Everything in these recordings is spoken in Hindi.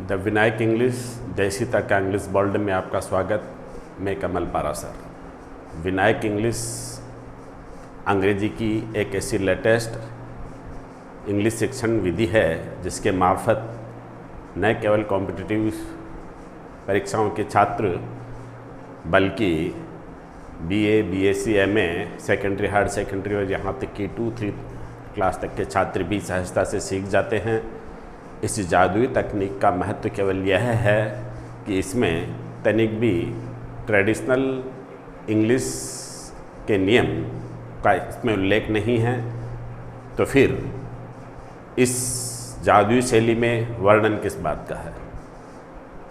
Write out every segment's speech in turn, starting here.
द विनायक इंग्लिश देसी तक का इंग्लिश वर्ल्ड में आपका स्वागत। मैं कमल पारासर। विनायक इंग्लिश अंग्रेजी की एक ऐसी लेटेस्ट इंग्लिश शिक्षण विधि है जिसके मार्फत न केवल कॉम्पिटिटिव परीक्षाओं के छात्र बल्कि BA, BSc, MA, secondary, higher secondary और यहाँ तक कि 2-3 क्लास तक के छात्र भी सहजता से सीख जाते हैं। इस जादुई तकनीक का महत्व केवल यह है कि इसमें तनिक भी ट्रेडिशनल इंग्लिश के नियम का इसमें उल्लेख नहीं है। तो फिर इस जादुई शैली में वर्णन किस बात का है?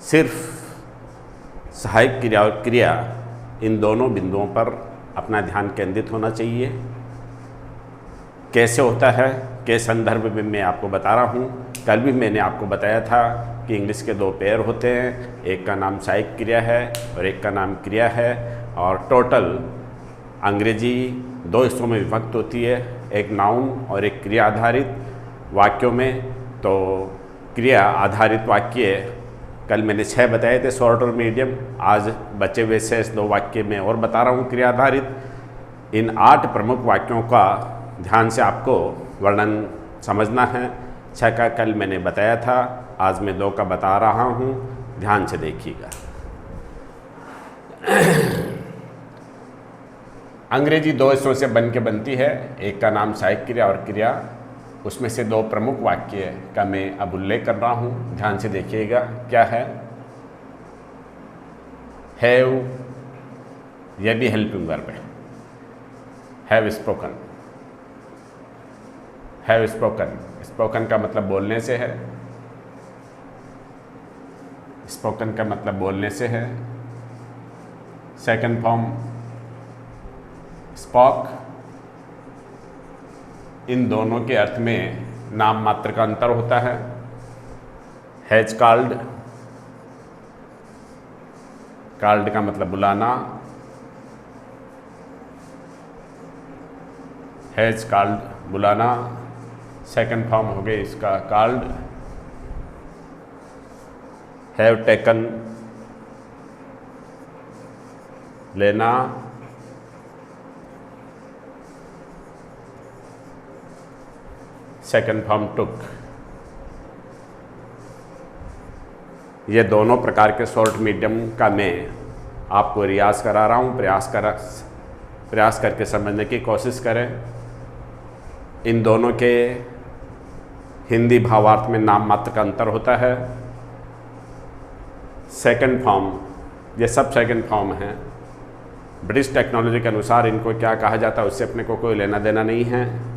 सिर्फ सहायक क्रिया और क्रिया, इन दोनों बिंदुओं पर अपना ध्यान केंद्रित होना चाहिए। कैसे होता है, के संदर्भ में मैं आपको बता रहा हूँ। कल भी मैंने आपको बताया था कि इंग्लिश के 2 पेयर होते हैं, एक का नाम सहायक क्रिया है और एक का नाम क्रिया है। और टोटल अंग्रेजी 2 हिस्सों में विभक्त होती है, एक नाउन और एक क्रिया आधारित वाक्यों में। तो क्रिया आधारित वाक्य कल मैंने 6 बताए थे, शॉर्ट और मीडियम। आज बचे हुए शेष 2 वाक्य में और बता रहा हूँ क्रिया आधारित। इन 8 प्रमुख वाक्यों का ध्यान से आपको वर्णन समझना है। 6 का कल मैंने बताया था, आज मैं 2 का बता रहा हूँ, ध्यान से देखिएगा। अंग्रेजी 2 हिस्सों से बन के बनती है, एक का नाम सहायक क्रिया और क्रिया। उसमें से 2 प्रमुख वाक्य का मैं अब उल्लेख कर रहा हूँ, ध्यान से देखिएगा। क्या है? हैव, यह भी हेल्पिंग वर्ब है। Have spoken, have spoken. Spoken का मतलब बोलने से है, स्पोकन का मतलब बोलने से है। Second form spoke. इन दोनों के अर्थ में नाम मात्र का अंतर होता है। हैज कॉल्ड, कॉल्ड का मतलब बुलाना, हैज कॉल्ड बुलाना। सेकंड फॉर्म हो गई इसका कॉल्ड। हैव टेकन लेना, सेकंड फॉर्म टुक। ये दोनों प्रकार के शॉर्ट मीडियम का मैं आपको रियाज करा रहा हूँ। प्रयास करके समझने की कोशिश करें। इन दोनों के हिंदी भावार्थ में नाम मात्र का अंतर होता है। सेकंड फॉर्म, ये सब सेकंड फॉर्म हैं। ब्रिटिश टेक्नोलॉजी के अनुसार इनको क्या कहा जाता है उससे अपने को कोई लेना देना नहीं है।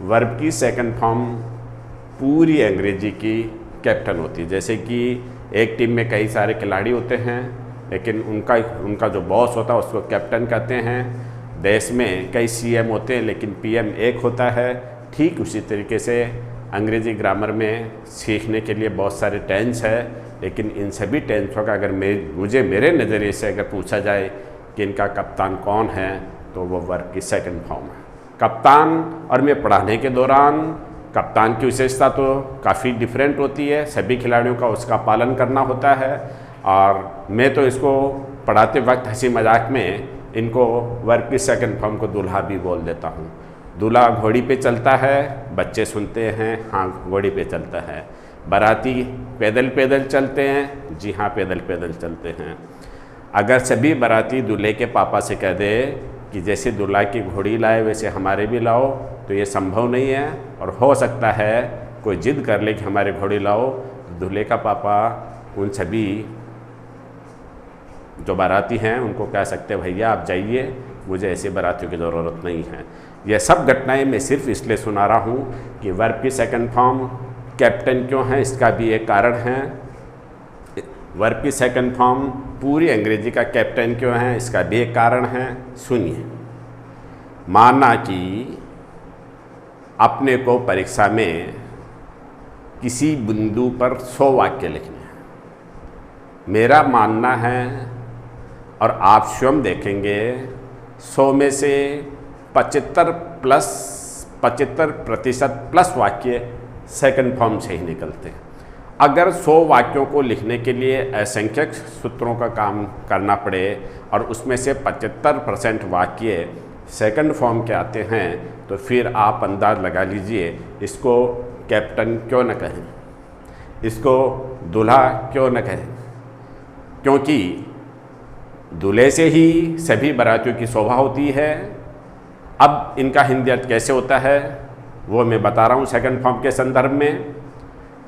वर्ब की सेकंड फॉर्म पूरी अंग्रेजी की कैप्टन होती है। जैसे कि एक टीम में कई सारे खिलाड़ी होते हैं, लेकिन उनका जो बॉस होता है उसको कैप्टन कहते हैं। देश में कई सीएम होते हैं लेकिन पीएम एक होता है। ठीक उसी तरीके से अंग्रेजी ग्रामर में सीखने के लिए बहुत सारे टेंस है, लेकिन इन सभी टेंसों का अगर मुझे मेरे नज़रिए से अगर पूछा जाए कि इनका कप्तान कौन है, तो वो वर्ब की सेकंड फॉर्म है, कप्तान। और मैं पढ़ाने के दौरान कप्तान की विशेषता तो काफ़ी डिफरेंट होती है, सभी खिलाड़ियों का उसका पालन करना होता है। और मैं तो इसको पढ़ाते वक्त हंसी मजाक में इनको वर्ब की सेकंड फॉर्म को दूल्हा भी बोल देता हूँ। दूल्हा घोड़ी पे चलता है, बच्चे सुनते हैं हाँ घोड़ी पे चलता है। बाराती पैदल पैदल चलते हैं, जी हाँ पैदल पैदल चलते हैं। अगर सभी बाराती दूल्हे के पापा से कह दे कि जैसे दूल्हा की घोड़ी लाए वैसे हमारे भी लाओ, तो ये संभव नहीं है। और हो सकता है कोई जिद कर ले कि हमारे घोड़ी लाओ, दूल्हे का पापा उन सभी जो बाराती हैं उनको कह सकते हैं भैया आप जाइए, मुझे ऐसे बारातियों की ज़रूरत नहीं है। यह सब घटनाएं मैं सिर्फ इसलिए सुना रहा हूँ कि वर्ब की सेकंड फॉर्म कैप्टन क्यों है, इसका भी एक कारण है। वर्ब की सेकंड फॉर्म पूरी अंग्रेजी का कैप्टन क्यों है, इसका भी एक कारण है। सुनिए। माना कि अपने को परीक्षा में किसी बिंदु पर 100 वाक्य लिखने हैं। मेरा मानना है, और आप स्वयं देखेंगे, 100 में से 75% प्लस वाक्य सेकंड फॉर्म से ही निकलते हैं। अगर 100 वाक्यों को लिखने के लिए असंख्यक सूत्रों का काम करना पड़े और उसमें से 75% वाक्य सेकंड फॉर्म के आते हैं, तो फिर आप अंदाज लगा लीजिए इसको कैप्टन क्यों न कहें, इसको दूल्हा क्यों न कहें। क्योंकि दूल्हे से ही सभी बारातियों की शोभा होती है। अब इनका हिंदी अर्थ कैसे होता है वो मैं बता रहा हूँ सेकंड फॉर्म के संदर्भ में।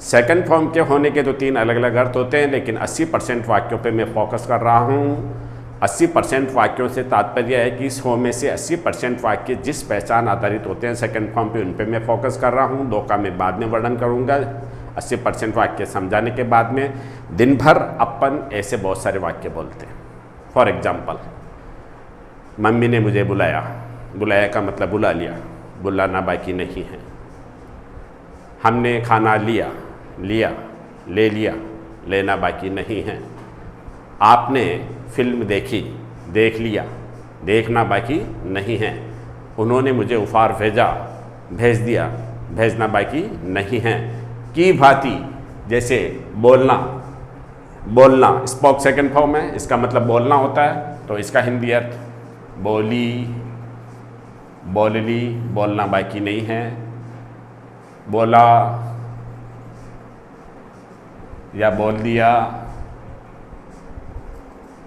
सेकंड फॉर्म के होने के तो 3 अलग अलग अर्थ होते हैं, लेकिन 80% वाक्यों पे मैं फोकस कर रहा हूँ। 80% वाक्यों से तात्पर्य है कि 100 में से 80% वाक्य जिस पहचान आधारित होते हैं सेकंड फॉर्म पे, उन पे मैं फोकस कर रहा हूँ। 2 का मैं बाद में वर्णन करूँगा। 80% वाक्य समझाने के बाद में दिन भर अपन ऐसे बहुत सारे वाक्य बोलते हैं। फॉर एग्जाम्पल, मम्मी ने मुझे बुलाया। बुलाया का मतलब बुला लिया, बुलाना बाकी नहीं है। हमने खाना लिया, लिया, ले लिया, लेना बाकी नहीं है। आपने फिल्म देखी, देख लिया, देखना बाकी नहीं है। उन्होंने मुझे उपहार भेजा, भेज दिया, भेजना बाकी नहीं है। की भांति जैसे बोलना, बोलना स्पोक सेकंड फॉर्म है, इसका मतलब बोलना होता है, तो इसका हिंदी अर्थ बोली, बोलली, बोलना बाकी नहीं है। बोला या बोल दिया,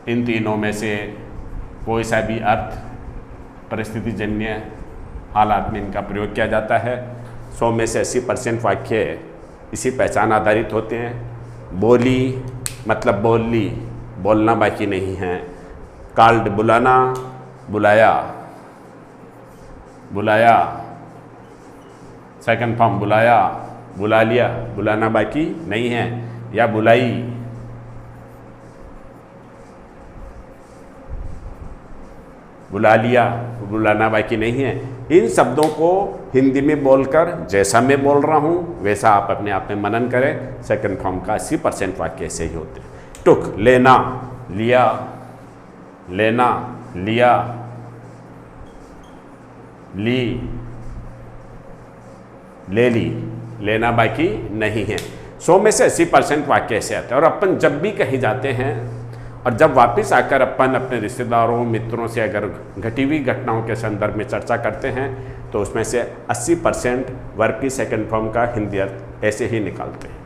इन तीनों में से कोई सा भी अर्थ परिस्थितिजन्य हालात में इनका प्रयोग किया जाता है। 100 में से 80% वाक्य इसी पहचान आधारित होते हैं। बोली मतलब बोल ली, बोलना बाकी नहीं है। कॉल्ड बुलाना, बुलाया, बुलाया सेकंड फॉर्म बुलाया, बुला लिया, बुलाना बाकी नहीं है। या बुलाई, बुला लिया, बुलाना बाकी नहीं है। इन शब्दों को हिंदी में बोलकर जैसा मैं बोल रहा हूँ वैसा आप अपने आप में मनन करें। सेकंड फॉर्म का 80% वाक्य ऐसे ही होते हैं। टुक लेना, लिया, लेना, लिया, ली, ले ली, लेना बाकी नहीं है। 100 में से 80% वाक्य ऐसे आते हैं। और अपन जब भी कहीं जाते हैं और जब वापस आकर अपन अपने रिश्तेदारों मित्रों से अगर घटी हुई घटनाओं के संदर्भ में चर्चा करते हैं तो उसमें से 80% वर्ब की सेकंड फॉर्म का हिंदी अर्थ ऐसे ही निकालते हैं।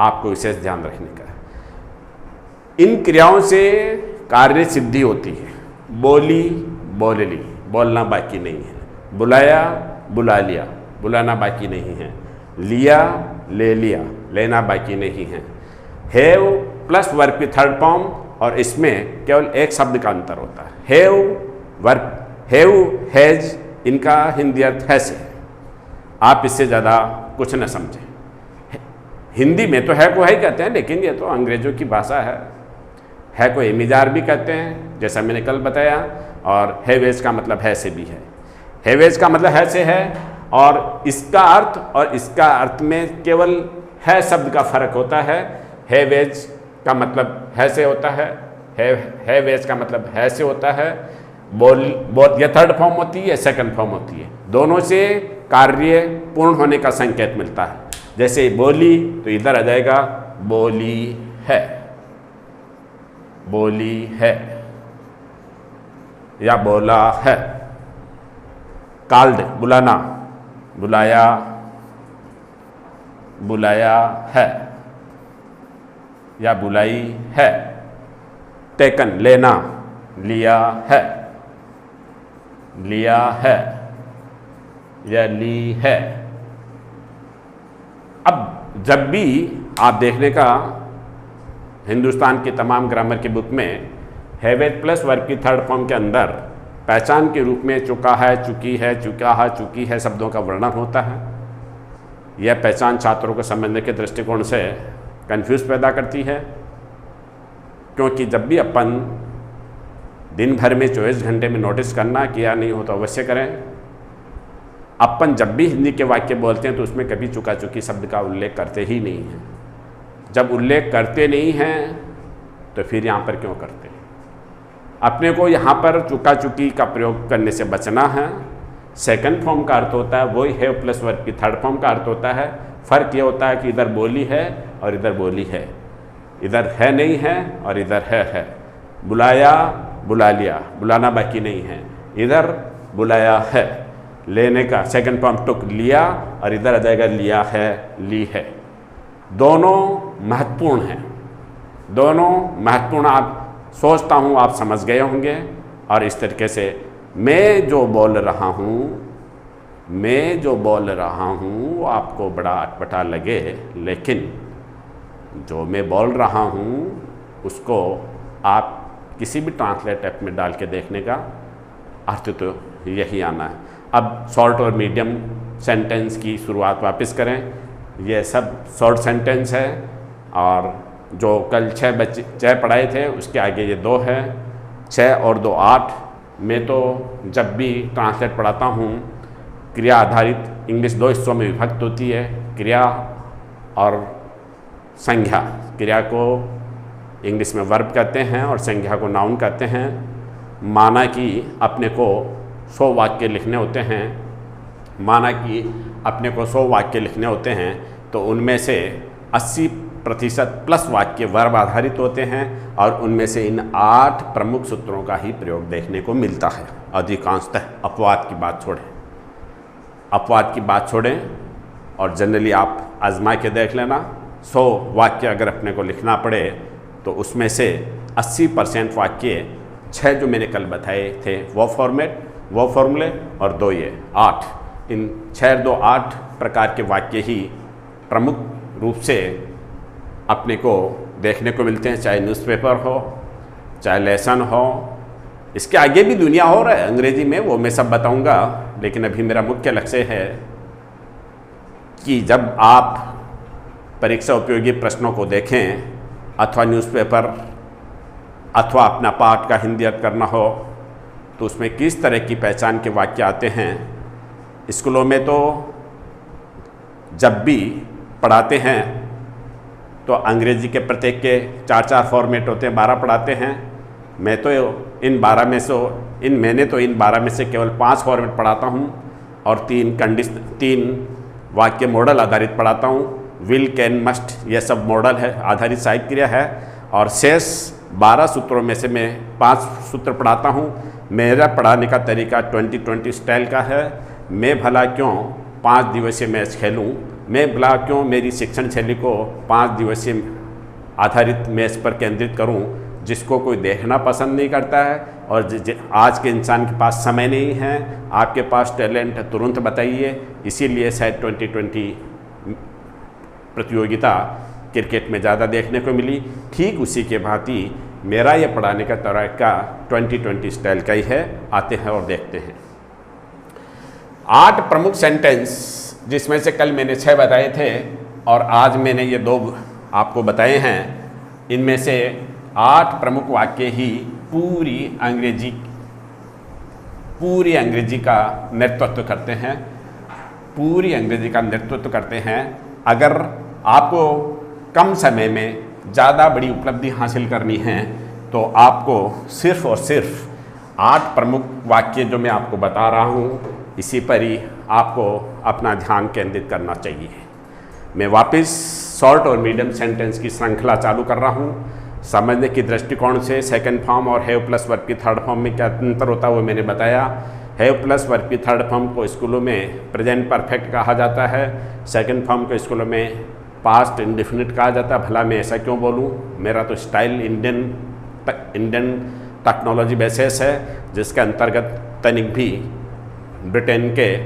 आपको विशेष ध्यान रखने का है। इन क्रियाओं से कार्य सिद्धि होती है। बोली, बोल ली, बोलना बाकी नहीं है। बुलाया, बुला लिया, बुलाना बाकी नहीं है। लिया, ले लिया, लेना बाकी नहीं है। हैव प्लस वर्ब की थर्ड फॉर्म, और इसमें केवल एक शब्द का अंतर होता है। हैव वर्ब, हैव, हैज, इनका हिंदी अर्थ हैसे। आप इससे ज़्यादा कुछ न समझें। हिंदी में तो है को है ही कहते हैं, लेकिन ये तो अंग्रेजों की भाषा है को एमिजार भी कहते हैं, जैसा मैंने कल बताया। और हैवेज का मतलब है से भी है। हैवेज का मतलब है से है, और इसका अर्थ और इसका अर्थ में केवल है शब्द का फर्क होता है। हैवेज का मतलब है से होता है, हैवेज का मतलब है से होता है। बोल या थर्ड फॉर्म होती है, सेकंड फॉर्म होती है। दोनों से कार्य पूर्ण होने का संकेत मिलता है। जैसे बोली तो इधर आ जाएगा बोली है, बोली है, या बोला है। कॉल्ड बुलाना, बुलाया, बुलाया है, या बुलाई है। टेकन लेना, लिया है, लिया है, या ली है। अब जब भी आप देखने का हिंदुस्तान की तमाम ग्रामर की बुक में हैवेज प्लस वर्ब की थर्ड फॉर्म के अंदर पहचान के रूप में चुका है, चुकी है, चुका है, चुकी है शब्दों का वर्णन होता है। यह पहचान छात्रों को समझने के दृष्टिकोण से कंफ्यूज पैदा करती है, क्योंकि जब भी अपन दिन भर में 24 घंटे में नोटिस करना, किया नहीं हो तो अवश्य करें, अपन जब भी हिंदी के वाक्य बोलते हैं तो उसमें कभी चुका चुकी शब्द का उल्लेख करते ही नहीं हैं। जब उल्लेख करते नहीं हैं तो फिर यहाँ पर क्यों करते हैं? अपने को यहाँ पर चुका चुकी का प्रयोग करने से बचना है। सेकंड फॉर्म का अर्थ होता है वही हैव प्लस वर्ब की थर्ड फॉर्म का अर्थ होता है। फ़र्क ये होता है कि इधर बोली है और इधर बोली है, इधर है नहीं है और इधर है। बुलाया बुला लिया, बुलाना बाकी नहीं है, इधर बुलाया है, लेने का सेकंड फॉर्म टुक लिया, और इधर आ जाएगा लिया है, ली है। दोनों महत्वपूर्ण हैं, दोनों महत्वपूर्ण। आप सोचता हूँ आप समझ गए होंगे। और इस तरीके से मैं जो बोल रहा हूँ वो आपको बड़ा अटपटा लगे, लेकिन जो मैं बोल रहा हूँ उसको आप किसी भी ट्रांसलेट ऐप में डाल के देखने का अर्थ तो यही आना है। अब शॉर्ट और मीडियम सेंटेंस की शुरुआत वापस करें। ये सब शॉर्ट सेंटेंस है, और जो कल 6 पढ़ाए थे उसके आगे ये 2 है। 6 और 2 8। मैं तो जब भी ट्रांसलेट पढ़ाता हूँ, क्रिया आधारित इंग्लिश 2 हिस्सों में विभक्त होती है, क्रिया और संज्ञा। क्रिया को इंग्लिश में वर्ब कहते हैं और संज्ञा को नाउन कहते हैं। माना कि अपने को 100 वाक्य लिखने होते हैं, माना कि अपने को 100 वाक्य लिखने होते हैं, तो उनमें से 80% प्लस वाक्य वर्ब आधारित होते हैं, और उनमें से इन 8 प्रमुख सूत्रों का ही प्रयोग देखने को मिलता है अधिकांशतः। अपवाद की बात छोड़ें, अपवाद की बात छोड़ें, और जनरली आप आजमा के देख लेना। 100 वाक्य अगर अपने को लिखना पड़े तो उसमें से 80% वाक्य 6 जो मैंने कल बताए थे वो फॉर्मेट, वो फॉर्मूले, और 2 ये 8, इन 6 2 8 प्रकार के वाक्य ही प्रमुख रूप से अपने को देखने को मिलते हैं, चाहे न्यूज़पेपर हो, चाहे लेसन हो। इसके आगे भी दुनिया हो रहा है अंग्रेजी में, वो मैं सब बताऊंगा, लेकिन अभी मेरा मुख्य लक्ष्य है कि जब आप परीक्षा उपयोगी प्रश्नों को देखें, अथवा न्यूज़पेपर, अथवा अपना पाठ का हिंदी अर्थ करना हो, तो उसमें किस तरह की पहचान के वाक्य आते हैं। स्कूलों में तो जब भी पढ़ाते हैं तो अंग्रेजी के प्रत्येक के 4 फॉर्मेट होते हैं, 12 पढ़ाते हैं। मैंने तो इन 12 में से केवल 5 फॉर्मेट पढ़ाता हूँ, और 3 वाक्य मॉडल आधारित पढ़ाता हूँ। विल, कैन, मस्ट, ये सब मॉडल है, आधारित सहायक क्रिया है, और शेष 12 सूत्रों में से मैं 5 सूत्र पढ़ाता हूँ। मेरा पढ़ाने का तरीका 2020 स्टाइल का है। मैं भला क्यों 5 दिवसीय मैच खेलूँ, मैं भला क्यों मेरी शिक्षण शैली को 5 दिवसीय आधारित मैच पर केंद्रित करूं, जिसको कोई देखना पसंद नहीं करता है, और आज के इंसान के पास समय नहीं है। आपके पास टैलेंट है, तुरंत बताइए। इसीलिए शायद 2020 प्रतियोगिता क्रिकेट में ज़्यादा देखने को मिली। ठीक उसी के भांति मेरा ये पढ़ाने का तरीका 2020 स्टाइल का ही है। आते हैं और देखते हैं 8 प्रमुख सेंटेंस, जिसमें से कल मैंने 6 बताए थे और आज मैंने ये 2 आपको बताए हैं। इनमें से 8 प्रमुख वाक्य ही पूरी अंग्रेजी का नेतृत्व करते हैं, पूरी अंग्रेजी का नेतृत्व करते हैं। अगर आपको कम समय में ज़्यादा बड़ी उपलब्धि हासिल करनी है तो आपको सिर्फ और सिर्फ 8 प्रमुख वाक्य जो मैं आपको बता रहा हूँ, इसी पर ही आपको अपना ध्यान केंद्रित करना चाहिए। मैं वापस शॉर्ट और मीडियम सेंटेंस की श्रृंखला चालू कर रहा हूँ। समझने की दृष्टिकोण से सेकंड फॉर्म और हैव प्लस वर्ब की थर्ड फॉर्म में क्या अंतर होता है वो मैंने बताया। हैव प्लस वर्ब की थर्ड फॉर्म को स्कूलों में प्रेजेंट परफेक्ट कहा जाता है, सेकंड फॉर्म को स्कूलों में पास्ट इंडेफिनिट कहा जाता है। भला मैं ऐसा क्यों बोलूँ, मेरा तो स्टाइल इंडियन टेक्नोलॉजी बेसिस है, जिसके अंतर्गत तनिक भी ब्रिटेन के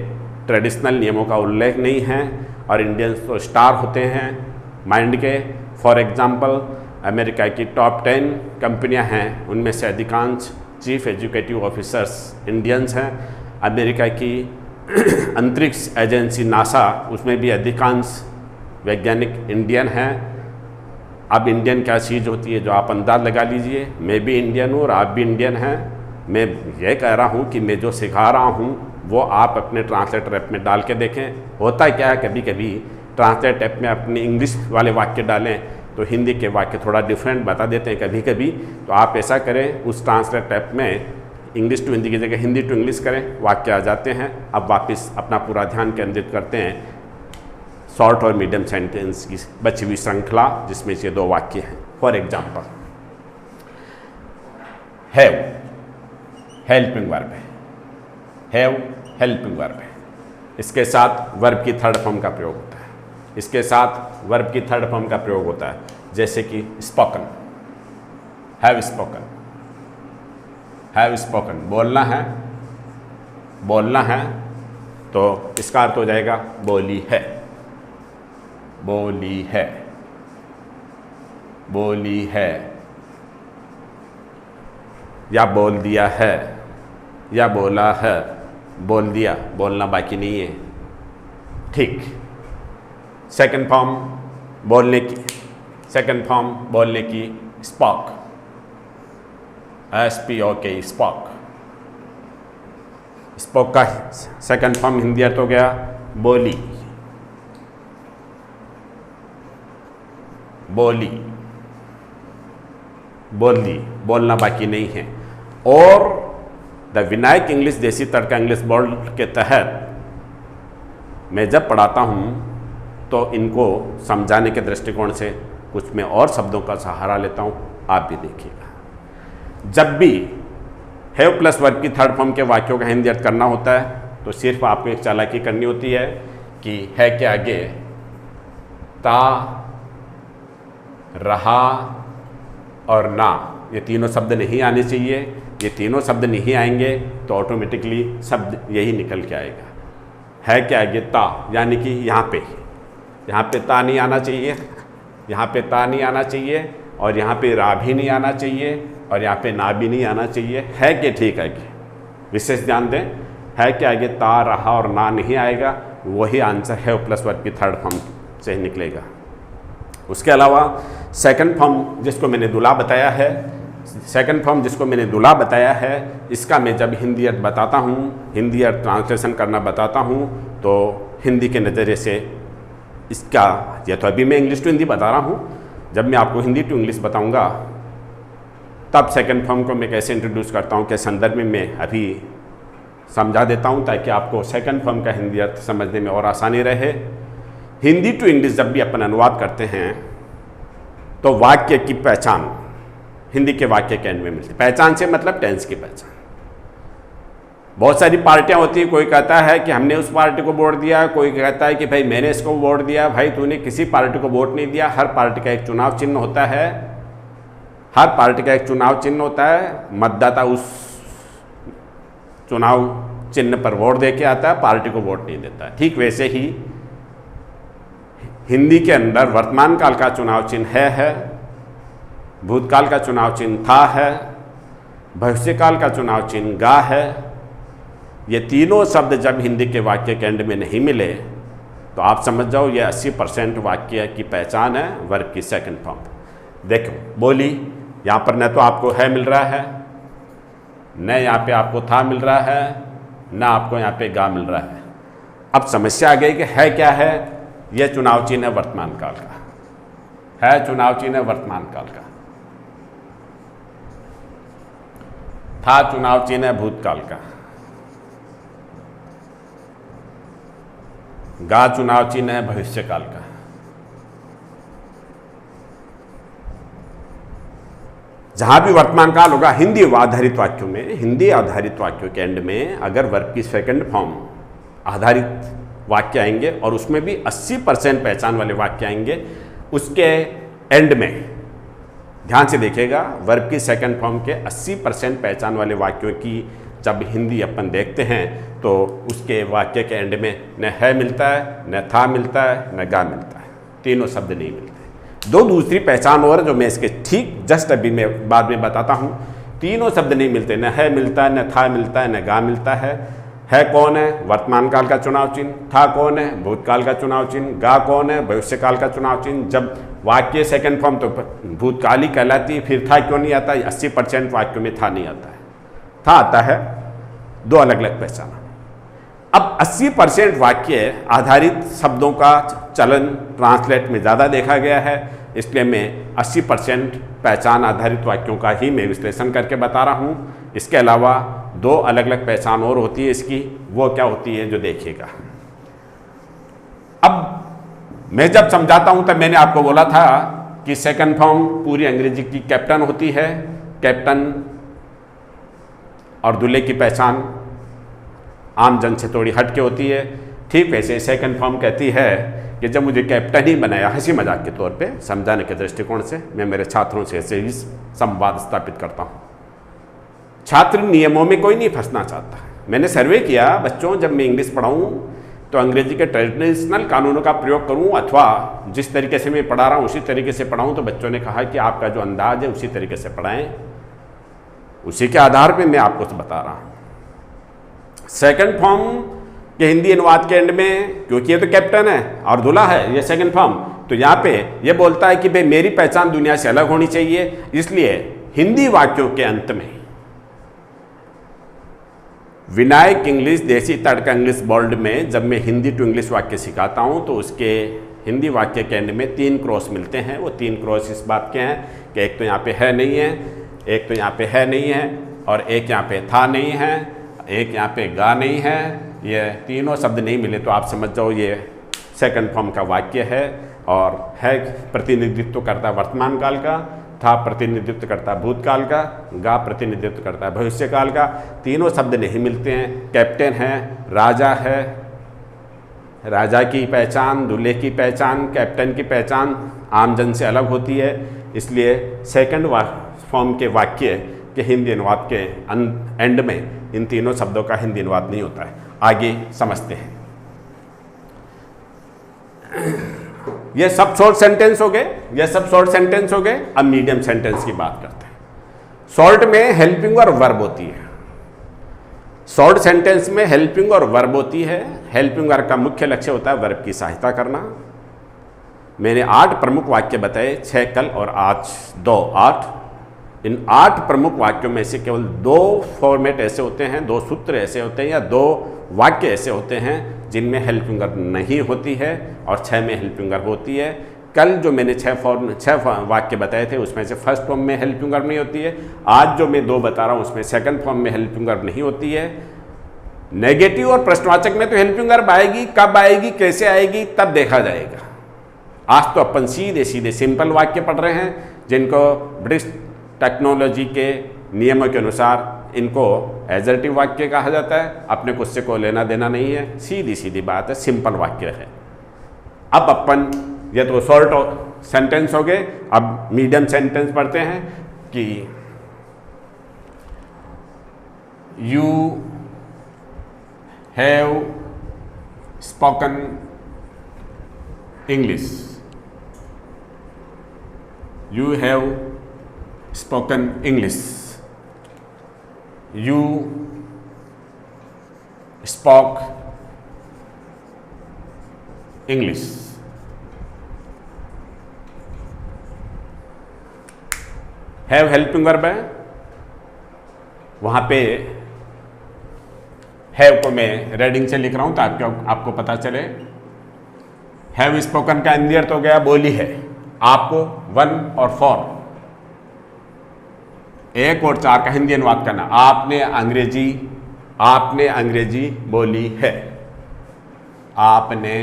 ट्रेडिशनल नियमों का उल्लेख नहीं है, और इंडियंस तो स्टार होते हैं माइंड के। फॉर एग्जांपल अमेरिका की टॉप 10 कंपनियां हैं, उनमें से अधिकांश चीफ एजुकेटिव ऑफिसर्स इंडियंस हैं। अमेरिका की अंतरिक्ष एजेंसी नासा, उसमें भी अधिकांश वैज्ञानिक इंडियन हैं। अब इंडियन क्या चीज़ होती है जो आप अंदाज लगा लीजिए। मैं भी इंडियन हूँ और आप भी इंडियन हैं। मैं ये कह रहा हूँ कि मैं जो सिखा रहा हूँ वो आप अपने ट्रांसलेटर ऐप में डाल के देखें। होता क्या है, कभी कभी ट्रांसलेट ऐप में अपने इंग्लिश वाले वाक्य डालें तो हिंदी के वाक्य थोड़ा डिफरेंट बता देते हैं कभी कभी। तो आप ऐसा करें, उस ट्रांसलेट ऐप में इंग्लिश टू हिंदी की जगह हिंदी टू इंग्लिश करें, वाक्य आ जाते हैं। अब वापस अपना पूरा ध्यान केंद्रित करते हैं शॉर्ट और मीडियम सेंटेंस की बची हुई श्रृंखला जिसमें से 2 वाक्य हैं। For example, have helping verb है, हैव हेल्पिंग वर्ब है, इसके साथ वर्ब की थर्ड फॉर्म का प्रयोग होता है, इसके साथ वर्ब की थर्ड फॉर्म का प्रयोग होता है, जैसे कि spoken, have spoken, have spoken, बोलना है, बोलना है, तो इसका अर्थ हो जाएगा बोली है, बोली है, बोली है, या बोल दिया है, या बोला है, बोल दिया, बोलना बाकी नहीं है। ठीक, सेकंड फॉर्म बोलने की, सेकंड फॉर्म बोलने की स्पॉक, SPOK, स्पॉक, स्पोक का सेकंड फॉर्म हिंदी अर्थ हो गया बोली, बोली, बोल दी, बोलना बाकी नहीं है। और द विनायक इंग्लिश देसी तड़का इंग्लिश बोर्ड के तहत मैं जब पढ़ाता हूँ तो इनको समझाने के दृष्टिकोण से कुछ मैं और शब्दों का सहारा लेता हूँ, आप भी देखिएगा। जब भी हैव प्लस वर्ब की थर्ड फॉर्म के वाक्यों का हिंदी अर्थ करना होता है तो सिर्फ आपको एक चालाकी करनी होती है कि है के आगे ता, रहा और ना, ये तीनों शब्द नहीं आने चाहिए। ये तीनों शब्द नहीं आएंगे तो ऑटोमेटिकली शब्द यही निकल के आएगा, है के आगे ता, यानी कि यहाँ पे ता नहीं आना चाहिए, यहाँ पे ता नहीं आना चाहिए, और यहाँ पे रा भी नहीं आना चाहिए, और यहाँ पे ना भी नहीं आना चाहिए। है कि ठीक है कि विशेष ध्यान दें, है के आगे ता, रहा और ना नहीं आएगा, वही आंसर है प्लस वर्ब की थर्ड फॉर्म से निकलेगा। उसके अलावा सेकंड फॉर्म जिसको मैंने दूल्हा बताया है, सेकंड फॉर्म जिसको मैंने दूल्हा बताया है, इसका मैं जब हिंदी अर्थ बताता हूँ, हिंदी अर्थ ट्रांसलेशन करना बताता हूँ, तो हिंदी के नज़रिए से इसका, या तो अभी मैं इंग्लिश टू हिंदी बता रहा हूँ, जब मैं आपको हिंदी टू इंग्लिश बताऊँगा तब सेकंड फॉर्म को मैं कैसे इंट्रोड्यूस करता हूँ, के संदर्भ में मैं अभी समझा देता हूँ, ताकि आपको सेकंड फॉर्म का हिंदी अर्थ समझने में और आसानी रहे। हिंदी टू इंग्लिश जब भी अपन अनुवाद करते हैं तो वाक्य की पहचान हिंदी के वाक्य के एंड में मिलती है। पहचान से मतलब टेंस की पहचान। बहुत सारी पार्टियां होती हैं, कोई कहता है कि हमने उस पार्टी को वोट दिया, कोई कहता है कि भाई मैंने इसको वोट दिया। भाई तूने किसी पार्टी को वोट नहीं दिया। हर पार्टी का एक चुनाव चिन्ह होता है, हर पार्टी का एक चुनाव चिन्ह होता है। मतदाता उस चुनाव चिन्ह पर वोट दे के आता है, पार्टी को वोट नहीं देता। ठीक वैसे ही हिंदी के अंदर वर्तमान काल का चुनाव चिन्ह है, भूतकाल का चुनाव चिन्ह था है, भविष्यकाल का चुनाव चिन्ह गा है। ये तीनों शब्द जब हिंदी के वाक्य के एंड में नहीं मिले तो आप समझ जाओ ये 80% वाक्य की पहचान है वर्ब की सेकंड फॉर्म। देखो बोली, यहाँ पर न तो आपको है मिल रहा है, न यहाँ पे आपको था मिल रहा है, न आपको यहाँ पे गा मिल रहा है। अब समस्या आ गई कि है क्या है। यह चुनाव चिन्ह है वर्तमान काल का, है चुनाव चिन्ह है वर्तमान काल का, था चुनाव चिन्ह है भूतकाल का, गा चुनाव चिन्ह है भविष्यकाल का। जहां भी वर्तमान काल होगा हिंदी आधारित वाक्यों में, हिंदी आधारित वाक्यों के एंड में अगर वर्ब की सेकंड फॉर्म आधारित वाक्य आएंगे और उसमें भी 80% पहचान वाले वाक्य आएंगे, उसके एंड में ध्यान से देखिएगा वर्ब की सेकंड फॉर्म के 80% पहचान वाले वाक्यों की जब हिंदी अपन देखते हैं तो उसके वाक्य के एंड में न है मिलता है, न था मिलता है, न गा मिलता है, तीनों शब्द नहीं मिलते। दो दूसरी पहचान और जो मैं इसके ठीक जस्ट अभी मैं बाद में बताता हूँ, तीनों शब्द नहीं मिलते, न है मिलता है, न था मिलता है, न गा मिलता है कौन है? वर्तमान काल का चुनाव चिन्ह। था कौन है? भूतकाल का चुनाव चिन्ह। गा कौन है? भविष्यकाल का चुनाव चिन्ह। जब वाक्य सेकंड फॉर्म तो भूतकाल ही कहलाती है, फिर था क्यों नहीं आता? 80% वाक्यों में था नहीं आता है, था आता है, दो अलग अलग पहचान। अब 80% वाक्य आधारित शब्दों का चलन ट्रांसलेट में ज़्यादा देखा गया है, इसलिए मैं 80% पहचान आधारित वाक्यों का ही मैं विश्लेषण करके बता रहा हूँ। इसके अलावा दो अलग अलग पहचान और होती है इसकी, वो क्या होती है जो देखिएगा। अब मैं जब समझाता हूं तब मैंने आपको बोला था कि सेकंड फॉर्म पूरी अंग्रेजी की कैप्टन होती है। कैप्टन और दूल्हे की पहचान आम जन से थोड़ी हट के होती है। ठीक वैसे सेकंड फॉर्म कहती है कि जब मुझे कैप्टन ही बनाया, हंसी मजाक के तौर पे समझाने के दृष्टिकोण से मैं मेरे छात्रों से ऐसे ही संवाद स्थापित करता हूँ। छात्र नियमों में कोई नहीं फंसना चाहता। मैंने सर्वे किया बच्चों, जब मैं इंग्लिश पढ़ाऊँ तो अंग्रेजी के ट्रेडिशनल कानूनों का प्रयोग करूँ अथवा जिस तरीके से मैं पढ़ा रहा हूँ उसी तरीके से पढ़ाऊँ, तो बच्चों ने कहा कि आपका जो अंदाज है उसी तरीके से पढ़ाएं। उसी के आधार पे मैं आपको बता रहा हूँ। सेकंड फॉर्म के हिंदी अनुवाद के एंड में, क्योंकि ये तो कैप्टन है और दूल्हा है, ये सेकंड फॉर्म, तो यहाँ पे ये बोलता है कि भाई मेरी पहचान दुनिया से अलग होनी चाहिए। इसलिए हिंदी वाक्यों के अंत में विनायक इंग्लिश देसी तड़का इंग्लिश बोल्ड में जब मैं हिंदी टू इंग्लिश वाक्य सिखाता हूँ तो उसके हिंदी वाक्य के एंड में 3 क्रॉस मिलते हैं। वो 3 क्रॉस इस बात के हैं कि एक तो यहाँ पे है नहीं है, एक तो यहाँ पे है नहीं है, और एक यहाँ पे था नहीं है, एक यहाँ पे गा नहीं है। ये तीनों शब्द नहीं मिले तो आप समझ जाओ ये सेकंड फॉर्म का वाक्य है। और है प्रतिनिधित्व करता वर्तमान काल का, था प्रतिनिधित्व करता भूतकाल का, गा प्रतिनिधित्व करता भविष्यकाल का। तीनों शब्द नहीं मिलते हैं। कैप्टन है, राजा है, राजा की पहचान, दूल्हे की पहचान, कैप्टन की पहचान आम जन से अलग होती है। इसलिए सेकंड फॉर्म के वाक्य के हिंदी अनुवाद के एंड में इन तीनों शब्दों का हिंदी अनुवाद नहीं होता है। आगे समझते हैं। ये सब शॉर्ट सेंटेंस हो गए, ये सब शॉर्ट सेंटेंस हो गए। अब मीडियम सेंटेंस की बात करते हैं। शॉर्ट में हेल्पिंग और वर्ब होती है। शॉर्ट सेंटेंस में हेल्पिंग और वर्ब होती है। हेल्पिंग वर्ब का मुख्य लक्ष्य होता है वर्ब की सहायता करना। मैंने 8 प्रमुख वाक्य बताए, 6 कल और आज 2, 8। इन 8 प्रमुख वाक्यों में से केवल 2 फॉर्मेट ऐसे होते हैं, 2 सूत्र ऐसे होते हैं या 2 वाक्य ऐसे होते हैं जिनमें हेल्पिंग वर्ब नहीं होती है और 6 में हेल्पिंग वर्ब होती है। कल जो मैंने 6 वाक्य बताए थे उसमें से फर्स्ट फॉर्म में हेल्पिंग वर्ब नहीं होती है। आज जो मैं 2 बता रहा हूँ उसमें सेकंड फॉर्म में हेल्पिंग वर्ब नहीं होती है। नेगेटिव और प्रश्नवाचक में तो हेल्पिंग वर्ब आएगी, कब आएगी, कैसे आएगी, तब देखा जाएगा। आज तो अपन सीधे सीधे सिंपल वाक्य पढ़ रहे हैं जिनको ब्रिटिश टेक्नोलॉजी के नियमों के अनुसार इनको एजर्टिव वाक्य कहा जाता है। अपने को उससे कोई लेना देना नहीं है, सीधी सीधी बात है, सिंपल वाक्य है। अब अपन ये तो शॉर्ट सेंटेंस हो गए। अब मीडियम सेंटेंस पढ़ते हैं कि you have spoken English, you have spoken English, you spoke English. Have helping verb है, वहां पे हैव को मैं रेडिंग से लिख रहा हूं ताकि आपको पता चले। हैव स्पोकन का हिंदी अर्थ हो गया बोली है। आपको 1 और 4 1 और 4 का हिंदी अनुवाद करना। आपने अंग्रेजी बोली है। आपने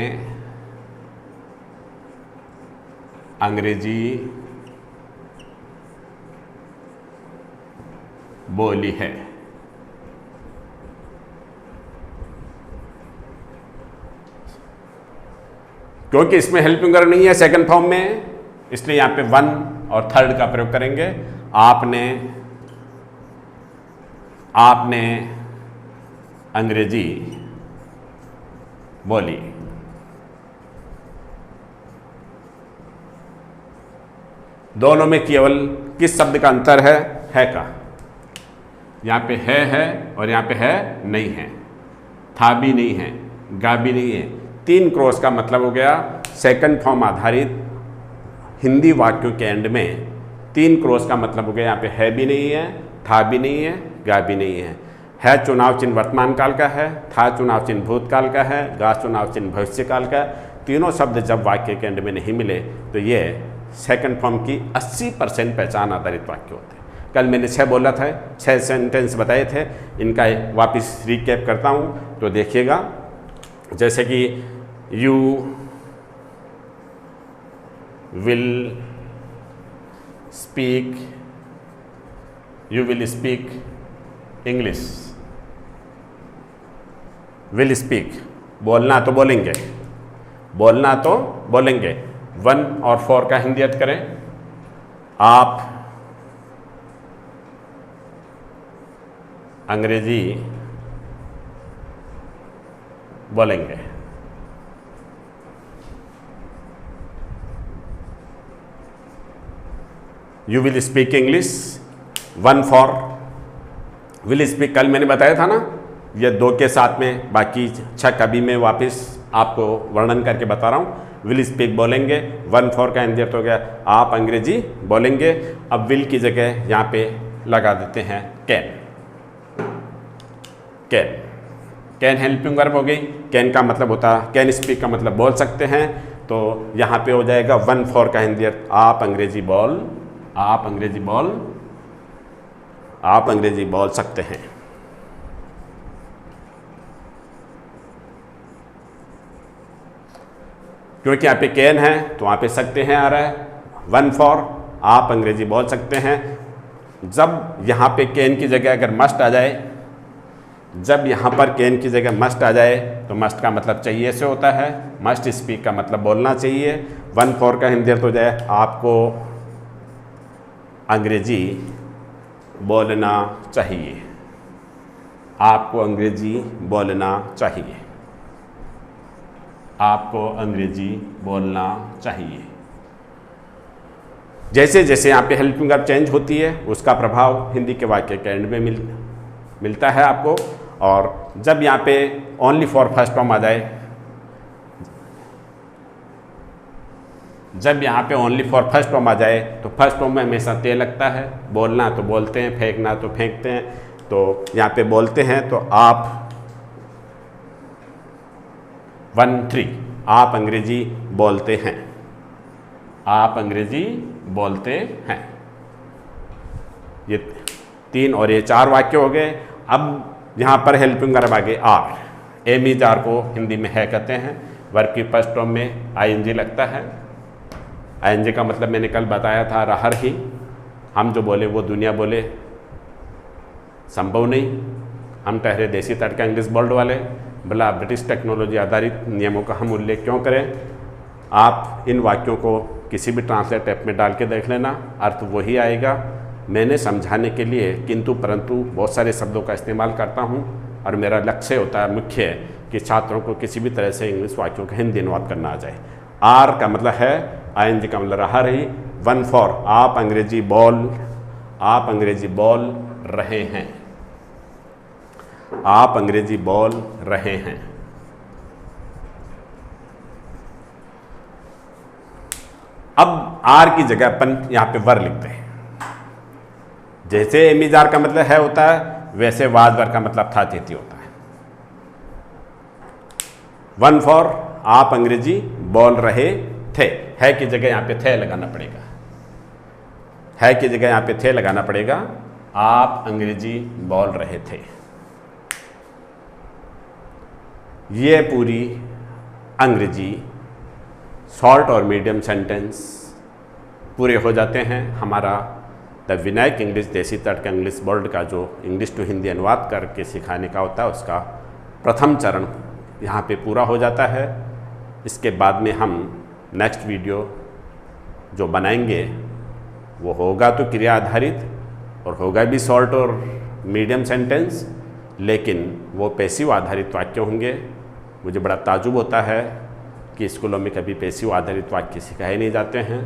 अंग्रेजी बोली है। क्योंकि इसमें हेल्पिंग वर्ब नहीं है सेकंड फॉर्म में, इसलिए यहां पे 1 और 3 का प्रयोग करेंगे। आपने अंग्रेजी बोली। दोनों में केवल किस शब्द का अंतर है का। यहां पे है और यहां पे है नहीं है, था भी नहीं है, गा भी नहीं है। 3 क्रॉस का मतलब हो गया सेकंड फॉर्म आधारित हिंदी वाक्यों के एंड में 3 क्रॉस का मतलब हो गया यहाँ पे है भी नहीं है, था भी नहीं है, गा भी नहीं है चुनाव चिन्ह वर्तमान काल का है, था चुनाव चिन्ह भूतकाल का है, गा चुनाव चिन्ह भविष्य काल का। तीनों शब्द जब वाक्य के एंड में नहीं मिले तो ये सेकंड फॉर्म की 80% पहचान आधारित वाक्य होते हैं। कल मैंने 6 बोला था, 6 सेंटेंस बताए थे। इनका वापस रिकैप करता हूँ तो देखिएगा। जैसे कि you will speak, you will speak English. Will speak, बोलना तो बोलेंगे, बोलना तो बोलेंगे। 1 और 4 का हिंदी अर्थ करें। आप अंग्रेजी बोलेंगे। You will speak English. 1 for will speak, कल मैंने बताया था ना, ये 2 के साथ में बाकी 6 कभी मैं वापस आपको वर्णन करके बता रहा हूँ। विल स्पीक बोलेंगे। 1 फॉर का हिंदी अर्थ हो गया आप अंग्रेजी बोलेंगे। अब विल की जगह यहाँ पे लगा देते हैं can. Can, can helping verb हो गई। कैन का मतलब होता है, कैन स्पीक का मतलब बोल सकते हैं, तो यहाँ पे हो जाएगा 1 फॉर का हिंदी अर्थ आप अंग्रेजी बोल, आप अंग्रेजी बोल, आप अंग्रेजी बोल सकते हैं। क्योंकि यहाँ पे कैन है तो वहाँ पे सकते हैं आ रहा है। 1 फॉर आप अंग्रेजी बोल सकते हैं। जब यहाँ पे कैन की जगह अगर मस्ट आ जाए, जब यहाँ पर कैन की जगह मस्ट आ जाए तो मस्ट का मतलब चाहिए से होता है। मस्ट स्पीक का मतलब बोलना चाहिए। 1 फॉर का हिंदी अर्थ हो जाए आपको अंग्रेजी बोलना चाहिए, आपको अंग्रेजी बोलना चाहिए, आपको अंग्रेजी बोलना चाहिए। जैसे जैसे यहाँ पे हेल्पिंग वर्ब चेंज होती है उसका प्रभाव हिंदी के वाक्य के एंड में मिलता है आपको। और जब यहाँ पे ओनली फॉर फर्स्ट फॉर्म आ जाए, जब यहाँ पे ओनली फॉर फर्स्ट फॉर्म आ जाए तो फर्स्ट फॉर्म में हमेशा ते लगता है। बोलना तो बोलते हैं, फेंकना तो फेंकते हैं। तो यहाँ पे बोलते हैं तो आप 1 3 आप अंग्रेजी बोलते हैं, आप अंग्रेजी बोलते हैं। ये 3 और ये 4 वाक्य हो गए। अब यहाँ पर हेल्पिंग वर्ब आगे आर, एम इज आर को हिंदी में है कहते हैं। वर्ब की फर्स्ट फॉर्म में आईएनजी लगता है। आईएनजी का मतलब मैंने कल बताया था, रहर ही। हम जो बोले वो दुनिया बोले संभव नहीं। हम ठहरे देसी तड़का इंग्लिश वर्ल्ड वाले, भला ब्रिटिश टेक्नोलॉजी आधारित नियमों का हम उल्लेख क्यों करें। आप इन वाक्यों को किसी भी ट्रांसलेट ऐप में डाल के देख लेना, अर्थ वही आएगा। मैंने समझाने के लिए किंतु परंतु बहुत सारे शब्दों का इस्तेमाल करता हूँ और मेरा लक्ष्य होता है मुख्य कि छात्रों को किसी भी तरह से इंग्लिश वाक्यों का हिंदी अनुवाद करना आ जाए। आर का मतलब है, आईएनजी का मतलब रहा रही। 1 फॉर आप अंग्रेजी बोल, आप अंग्रेजी बोल रहे हैं, आप अंग्रेजी बोल रहे हैं। अब आर की जगह अपन यहां पे वर लिखते हैं। जैसे एमिजार का मतलब है होता है, वैसे वाज वर का मतलब था तिथि होता है। 1 फॉर आप अंग्रेजी बोल रहे थे, है की जगह यहां पे थे लगाना पड़ेगा, है की जगह यहां पे थे लगाना पड़ेगा। आप अंग्रेजी बोल रहे थे। ये पूरी अंग्रेजी शॉर्ट और मीडियम सेंटेंस पूरे हो जाते हैं। हमारा द विनायक इंग्लिश देसी तड़का इंग्लिश वर्ल्ड का जो इंग्लिश टू हिंदी अनुवाद करके सिखाने का होता है उसका प्रथम चरण यहाँ पे पूरा हो जाता है। इसके बाद में हम नेक्स्ट वीडियो जो बनाएंगे वो होगा तो क्रिया आधारित और होगा भी शॉर्ट और मीडियम सेंटेंस, लेकिन वो पैसिव आधारित वाक्य होंगे। मुझे बड़ा ताजुब होता है कि स्कूलों में कभी पैसिव आधारित वाक्य सिखाए नहीं जाते हैं।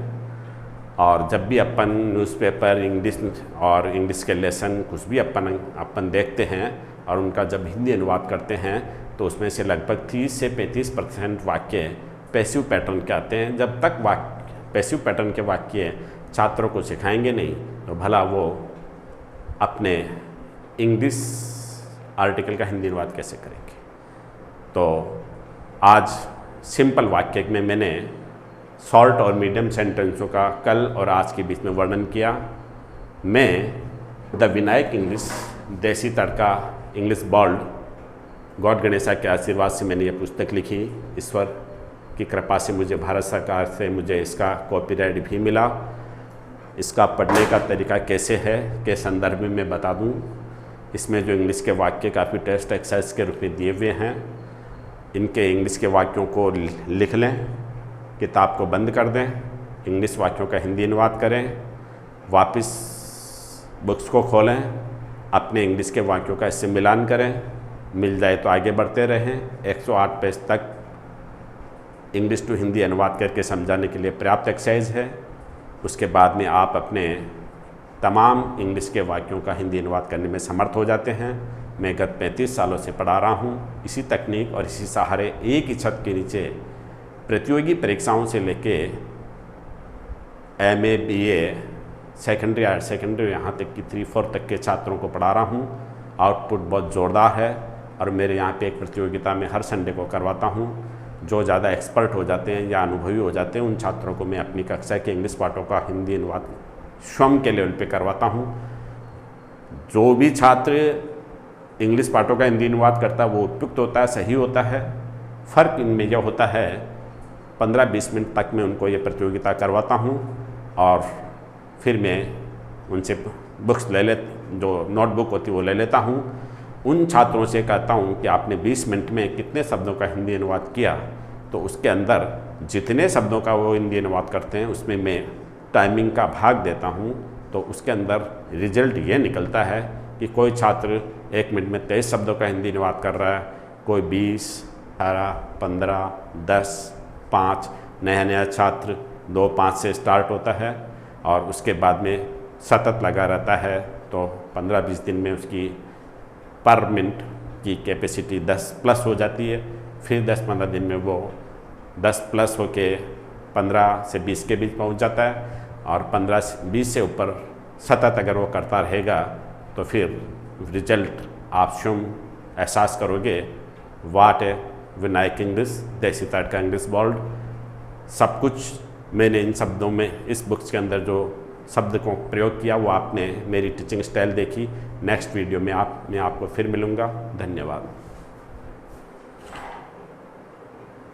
और जब भी अपन न्यूज़पेपर इंग्लिश और इंग्लिश के लेसन कुछ भी अपन देखते हैं और उनका जब हिंदी अनुवाद करते हैं तो उसमें से लगभग 30 से 35% वाक्य पैसिव पैटर्न के आते हैं। जब तक पैसिव पैटर्न के वाक्य छात्रों को सिखाएंगे नहीं तो भला वो अपने इंग्लिश आर्टिकल का हिंदी अनुवाद कैसे करेंगे। तो आज सिंपल वाक्य में मैंने शॉर्ट और मीडियम सेंटेंसों का कल और आज के बीच में वर्णन किया। मैं द विनायक इंग्लिश देसी तड़का इंग्लिश वर्ल्ड गॉड गणेशा के आशीर्वाद से मैंने ये पुस्तक लिखी। ईश्वर की कृपा से मुझे भारत सरकार से मुझे इसका कॉपीराइट भी मिला। इसका पढ़ने का तरीका कैसे है के संदर्भ में मैं बता दूं। इसमें जो इंग्लिश के वाक्य काफ़ी टेस्ट एक्सरसाइज के रूप में दिए हुए हैं, इनके इंग्लिश के वाक्यों को लिख लें, किताब को बंद कर दें, इंग्लिश वाक्यों का हिंदी अनुवाद करें, वापस बुक्स को खोलें, अपने इंग्लिश के वाक्यों का इससे मिलान करें, मिल जाए तो आगे बढ़ते रहें। 108 पेज तक इंग्लिश टू हिंदी अनुवाद करके समझाने के लिए पर्याप्त एक्सरसाइज है। उसके बाद में आप अपने तमाम इंग्लिश के वाक्यों का हिंदी अनुवाद करने में समर्थ हो जाते हैं। मैं गत 35 सालों से पढ़ा रहा हूँ। इसी तकनीक और इसी सहारे एक ही छत के नीचे प्रतियोगी परीक्षाओं से लेके MA BA secondary higher secondary यहाँ तक कि 3-4 तक के छात्रों को पढ़ा रहा हूँ। आउटपुट बहुत ज़ोरदार है और मेरे यहाँ पे एक प्रतियोगिता में हर संडे को करवाता हूँ। जो ज़्यादा एक्सपर्ट हो जाते हैं या अनुभवी हो जाते हैं, उन छात्रों को मैं अपनी कक्षा के इंग्लिश पाठों का हिंदी अनुवाद स्वयं के लेवल पे करवाता हूँ। जो भी छात्र इंग्लिश पाठों का हिंदी अनुवाद करता है वो उपयुक्त होता है, सही होता है। फ़र्क इनमें यह होता है 15-20 मिनट तक मैं उनको ये प्रतियोगिता करवाता हूँ और फिर मैं उनसे बुक्स जो नोटबुक होती है वो ले लेता हूँ। उन छात्रों से कहता हूँ कि आपने 20 मिनट में कितने शब्दों का हिंदी अनुवाद किया, तो उसके अंदर जितने शब्दों का वो हिंदी अनुवाद करते हैं उसमें मैं टाइमिंग का भाग देता हूँ। तो उसके अंदर रिजल्ट ये निकलता है कि कोई छात्र 1 मिनट में 23 शब्दों का हिंदी अनुवाद कर रहा है, कोई 20, 18, 15, 10, 5। नया छात्र 2-5 से स्टार्ट होता है और उसके बाद में सतत लगा रहता है, तो 15-20 दिन में उसकी पर मिनट की कैपेसिटी 10+ हो जाती है। फिर 10-15 दिन में वो 10+ होके 15 से 20 के बीच पहुंच जाता है और 15-20 से ऊपर सतत अगर वो करता रहेगा तो फिर रिजल्ट आप स्वयं एहसास करोगे। वाट है विनायक इंग्लिश, देसी तड़का इंग्लिश वर्ल्ड। सब कुछ मैंने इन शब्दों में, इस बुक्स के अंदर जो शब्द को प्रयोग किया वो आपने मेरी टीचिंग स्टाइल देखी। नेक्स्ट वीडियो में मैं आपको फिर मिलूँगा। धन्यवाद।